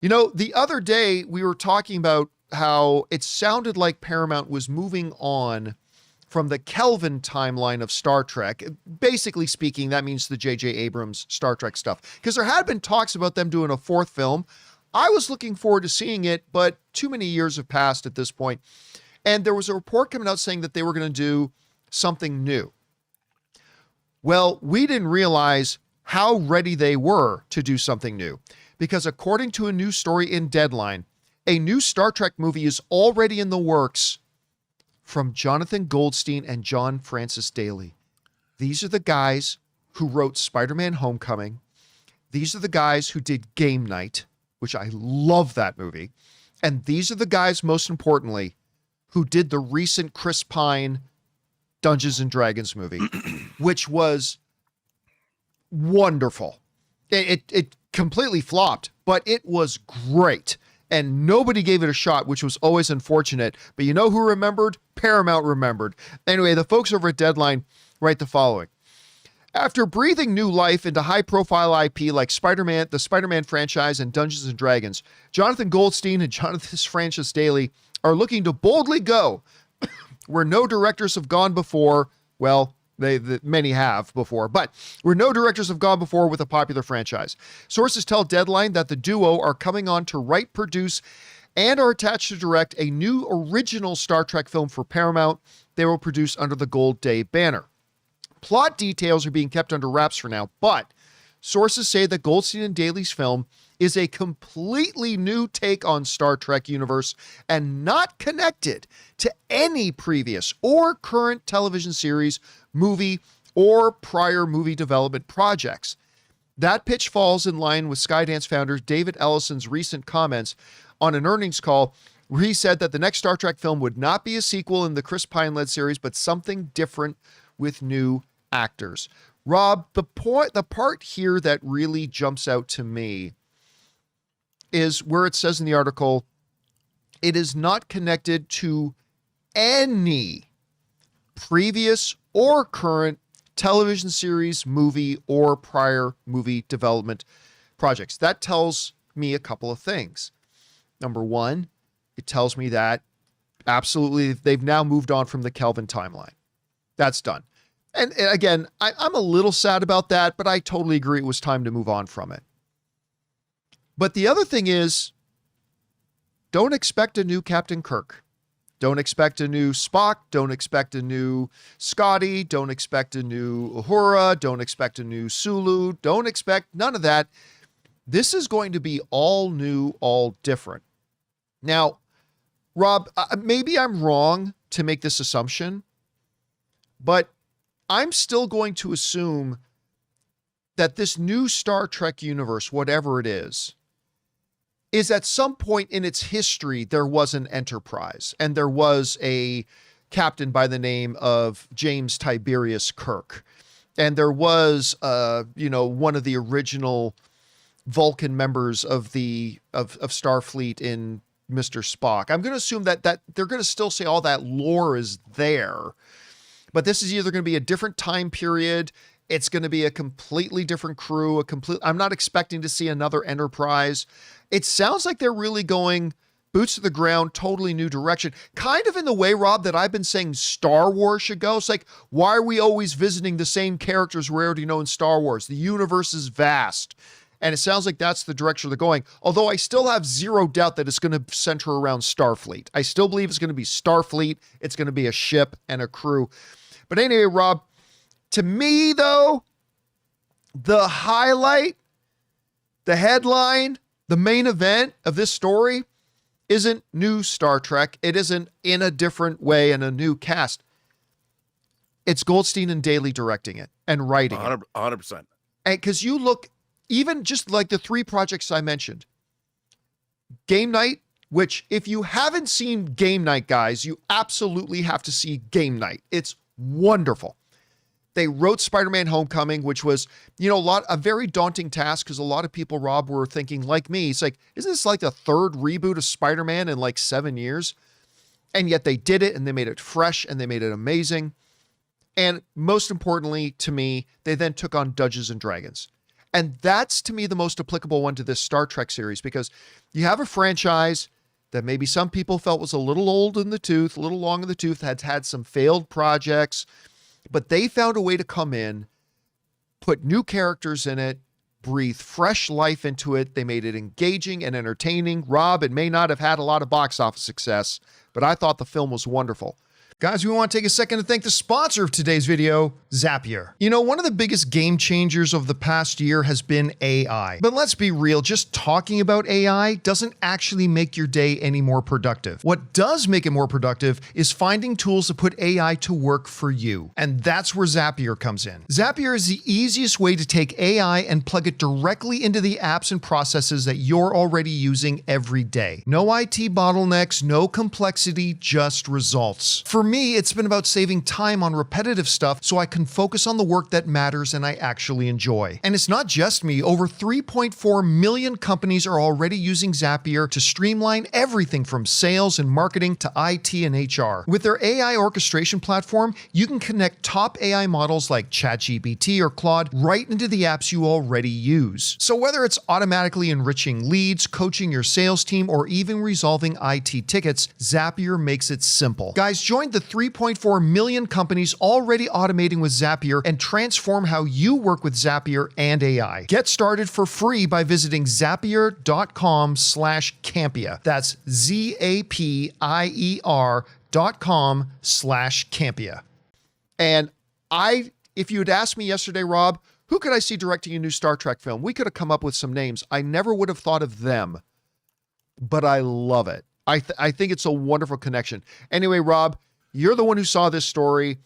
You know, the other day we were talking about how it sounded like Paramount was moving on from the Kelvin timeline of Star Trek. Basically speaking, that means the J.J. Abrams Star Trek stuff. Because there had been talks about them doing a fourth film. I was looking forward to seeing it, but too many years have passed at this point. And there was a report coming out saying that they were going to do something new. Well, we didn't realize how ready they were to do something new. Because according to a new story in Deadline, a new Star Trek movie is already in the works from Jonathan Goldstein and John Francis Daly. These are the guys who wrote Spider-Man Homecoming. These are the guys who did Game Night, which I love that movie. And these are the guys, most importantly, who did the recent Chris Pine Dungeons and Dragons movie, which was wonderful. It completely flopped, but it was great. And nobody gave it a shot, which was always unfortunate. But you know who remembered? Paramount remembered. Anyway, the folks over at Deadline write the following. After breathing new life into high-profile IP like Spider-Man, the Spider-Man franchise, and Dungeons and Dragons, Jonathan Goldstein and Jonathan Francis Daly are looking to boldly go where no directors have gone before. Well, many have before, but where no directors have gone before with a popular franchise. Sources tell Deadline that the duo are coming on to write, produce, and are attached to direct a new original Star Trek film for Paramount. They will produce under the Gold Day banner. Plot details are being kept under wraps for now, but sources say that Goldstein and Daly's film is a completely new take on Star Trek universe and not connected to any previous or current television series, movie, or prior movie development projects. That pitch falls in line with Skydance founder David Ellison's recent comments on an earnings call where he said that the next Star Trek film would not be a sequel in the Chris Pine-led series, but something different with new actors. Rob, the part here that really jumps out to me is where it says in the article, it is not connected to any previous or current television series, movie, or prior movie development projects. That tells me a couple of things. Number one, it tells me that absolutely they've now moved on from the Kelvin timeline. That's done. And again, I'm a little sad about that, but I totally agree it was time to move on from it. But the other thing is, don't expect a new Captain Kirk. Don't expect a new Spock. Don't expect a new Scotty. Don't expect a new Uhura. Don't expect a new Sulu. Don't expect none of that. This is going to be all new, all different. Now, Rob, maybe I'm wrong to make this assumption, but I'm still going to assume that this new Star Trek universe, whatever it is at some point in its history, there was an Enterprise and there was a captain by the name of James Tiberius Kirk. And there was, one of the original Vulcan members of Starfleet in Mr. Spock. I'm going to assume that they're going to still say all that lore is there, but this is either going to be a different time period. It's going to be a completely different crew, I'm not expecting to see another Enterprise. It sounds like they're really going boots to the ground, totally new direction. Kind of in the way, Rob, that I've been saying Star Wars should go. It's like, why are we always visiting the same characters we already know in Star Wars? The universe is vast. And it sounds like that's the direction they're going. Although I still have zero doubt that it's going to center around Starfleet. I still believe it's going to be Starfleet. It's going to be a ship and a crew. But anyway, Rob, to me, though, the highlight, the headline, the main event of this story isn't new Star Trek. It isn't in a different way and a new cast. It's Goldstein and Daly directing it and writing it. 100%. And because you look, even just like the three projects I mentioned, Game Night, which if you haven't seen Game Night, guys, you absolutely have to see Game Night. It's wonderful. They wrote Spider-Man Homecoming, which was, a very daunting task because a lot of people, Rob, were thinking like me. It's like, isn't this like the third reboot of Spider-Man in like 7 years? And yet they did it and they made it fresh and they made it amazing. And most importantly to me, they then took on Dungeons and Dragons. And that's, to me, the most applicable one to this Star Trek series, because you have a franchise that maybe some people felt was a little old in the tooth, a little long in the tooth, had some failed projects, but they found a way to come in, put new characters in it, breathe fresh life into it. They made it engaging and entertaining. Rob, it may not have had a lot of box office success, but I thought the film was wonderful. Guys, we want to take a second to thank the sponsor of today's video, Zapier. You know, one of the biggest game changers of the past year has been AI. But let's be real, just talking about AI doesn't actually make your day any more productive. What does make it more productive is finding tools to put AI to work for you. And that's where Zapier comes in. Zapier is the easiest way to take AI and plug it directly into the apps and processes that you're already using every day. No IT bottlenecks, no complexity, just results. For me, it's been about saving time on repetitive stuff so I can focus on the work that matters and I actually enjoy. And it's not just me. Over 3.4 million companies are already using Zapier to streamline everything from sales and marketing to IT and HR. With their AI orchestration platform, you can connect top AI models like ChatGPT or Claude right into the apps you already use. So whether it's automatically enriching leads, coaching your sales team, or even resolving IT tickets, Zapier makes it simple. Guys, join the 3.4 million companies already automating with Zapier and transform how you work with Zapier and AI. Get started for free by visiting zapier.com/Campea. That's zapier.com/Campea. And if you had asked me yesterday, Rob, who could I see directing a new Star Trek film? We could have come up with some names. I never would have thought of them, but I love it. I think it's a wonderful connection. Anyway, Rob, you're the one who saw this story.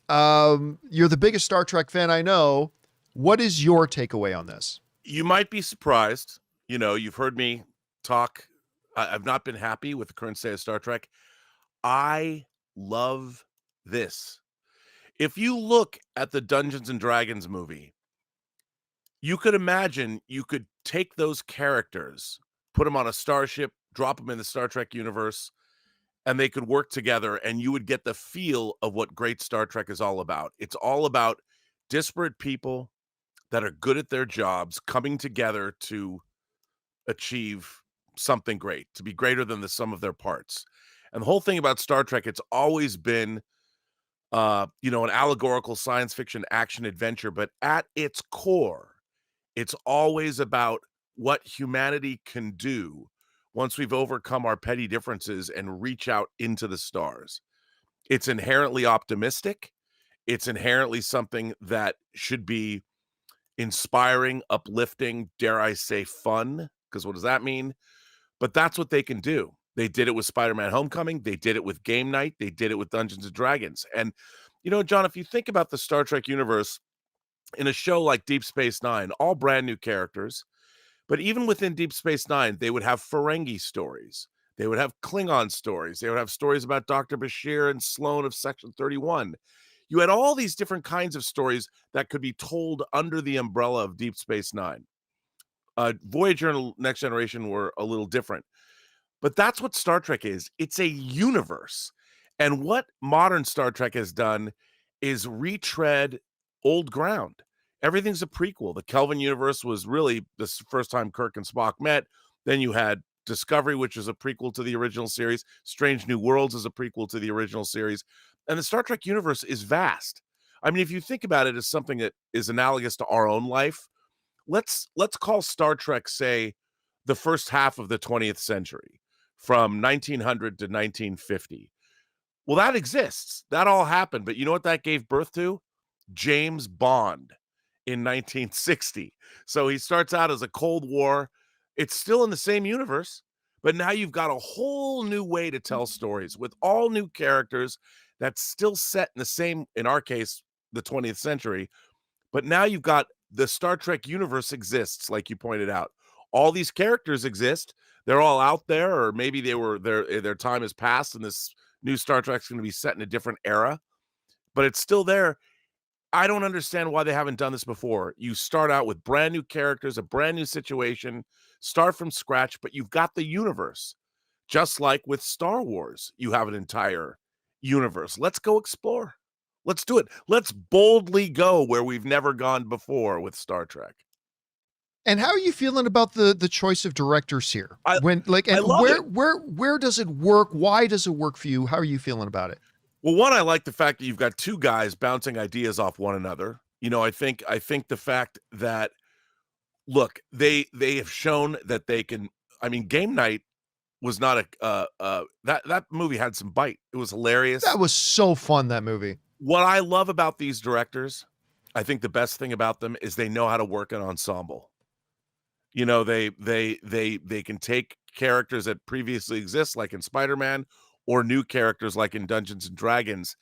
You're the biggest Star Trek fan I know. What is your takeaway on this? You might be surprised. You know, you've heard me talk. I've not been happy with the current state of Star Trek. I love this. If you look at the Dungeons and Dragons movie, you could imagine you could take those characters, put them on a starship, drop them in the Star Trek universe, and they could work together, and you would get the feel of what great Star Trek is all about. It's all about disparate people that are good at their jobs coming together to achieve something great, to be greater than the sum of their parts. And the whole thing about Star Trek, it's always been, an allegorical science fiction action adventure, but at its core, it's always about what humanity can do once we've overcome our petty differences and reach out into the stars. It's inherently optimistic. It's inherently something that should be inspiring, uplifting, dare I say fun, because what does that mean? But that's what they can do. They did it with Spider-Man Homecoming. They did it with Game Night. They did it with Dungeons and Dragons. And, John, if you think about the Star Trek universe in a show like Deep Space Nine, all brand new characters, but even within Deep Space Nine, they would have Ferengi stories. They would have Klingon stories. They would have stories about Dr. Bashir and Sloan of Section 31. You had all these different kinds of stories that could be told under the umbrella of Deep Space Nine. Voyager and Next Generation were a little different. But that's what Star Trek is. It's a universe. And what modern Star Trek has done is retread old ground. Everything's a prequel. The Kelvin universe was really the first time Kirk and Spock met. Then you had Discovery, which is a prequel to the original series. Strange New Worlds is a prequel to the original series. And the Star Trek universe is vast. I mean, if you think about it as something that is analogous to our own life, let's call Star Trek, say, the first half of the 20th century, from 1900 to 1950. Well, that exists. That all happened. But you know what that gave birth to? James Bond in 1960. So he starts out as a Cold War. It's still in the same universe, but now you've got a whole new way to tell stories with all new characters that's still set in the same, in our case, the 20th century. But now you've got the Star Trek universe exists, like you pointed out. All these characters exist. They're all out there, or maybe their time has passed and this new Star Trek's going to be set in a different era, but it's still there. I don't understand why they haven't done this before. You start out with brand new characters, a brand new situation, start from scratch, but you've got the universe. Just like with Star Wars, you have an entire universe. Let's go explore. Let's do it. Let's boldly go where we've never gone before with Star Trek. And how are you feeling about the choice of directors here? I When like I and love it. where does it work? Why does it work for you? How are you feeling about it? Well, one, I like the fact that you've got two guys bouncing ideas off one another. I think the fact that look, they have shown that they can. I mean, Game Night was not that movie had some bite. It was hilarious. That was so fun, that movie. What I love about these directors, I think the best thing about them is they know how to work an ensemble. They can take characters that previously exist, like in Spider-Man, or new characters like in Dungeons and Dragons,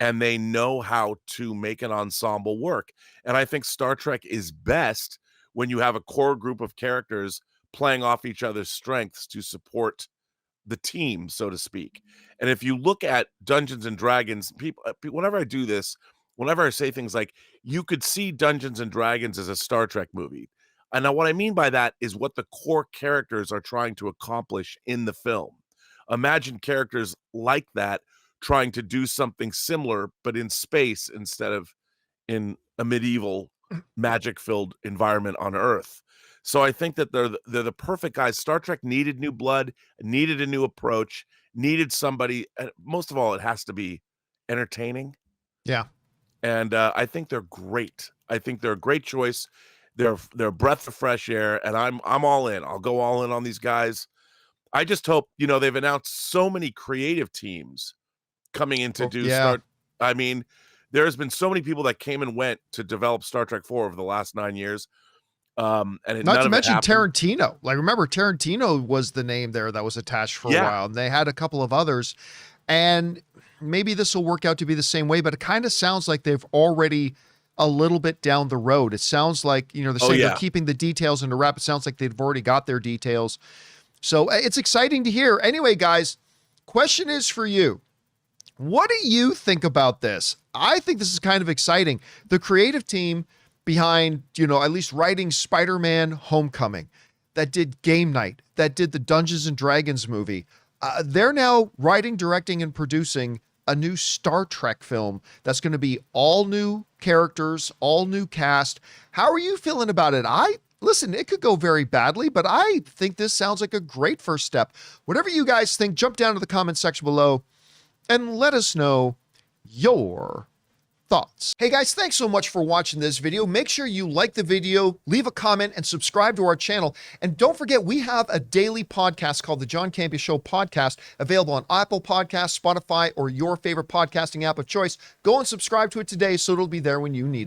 and they know how to make an ensemble work. And I think Star Trek is best when you have a core group of characters playing off each other's strengths to support the team, so to speak. And if you look at Dungeons and Dragons, people, whenever I do this, whenever I say things like, you could see Dungeons and Dragons as a Star Trek movie. And now what I mean by that is what the core characters are trying to accomplish in the film. Imagine characters like that trying to do something similar, but in space instead of in a medieval magic-filled environment on Earth. So I think that they're the perfect guys. Star Trek needed new blood, needed a new approach, needed somebody. And most of all, it has to be entertaining. Yeah. And I think they're great. I think they're a great choice. They're a breath of fresh air, and I'm all in. I'll go all in on these guys. I just hope they've announced so many creative teams coming in to Oh, do yeah. I mean, there's been so many people that came and went to develop Star Trek 4 over the last 9 years. Not None to of it mention happened. Tarantino. Like, remember, Tarantino was the name there that was attached for a Yeah. while, and they had a couple of others. And maybe this will work out to be the same way, but it kind of sounds like they've already a little bit down the road. It sounds like, they're Oh, saying they're yeah. keeping the details in the wrap. It sounds like they've already got their details. So it's exciting to hear. Anyway, guys, question is for you. What do you think about this? I think this is kind of exciting. The creative team behind, at least writing Spider-Man Homecoming, that did Game Night, that did the Dungeons and Dragons movie, they're now writing, directing, and producing a new Star Trek film that's going to be all new characters, all new cast. How are you feeling about it? Listen, it could go very badly, but I think this sounds like a great first step. Whatever you guys think, jump down to the comment section below and let us know your thoughts. Hey guys, thanks so much for watching this video. Make sure you like the video, leave a comment, and subscribe to our channel. And don't forget, we have a daily podcast called the John Campea Show podcast, available on Apple Podcasts, Spotify, or your favorite podcasting app of choice. Go and subscribe to it today so it'll be there when you need it.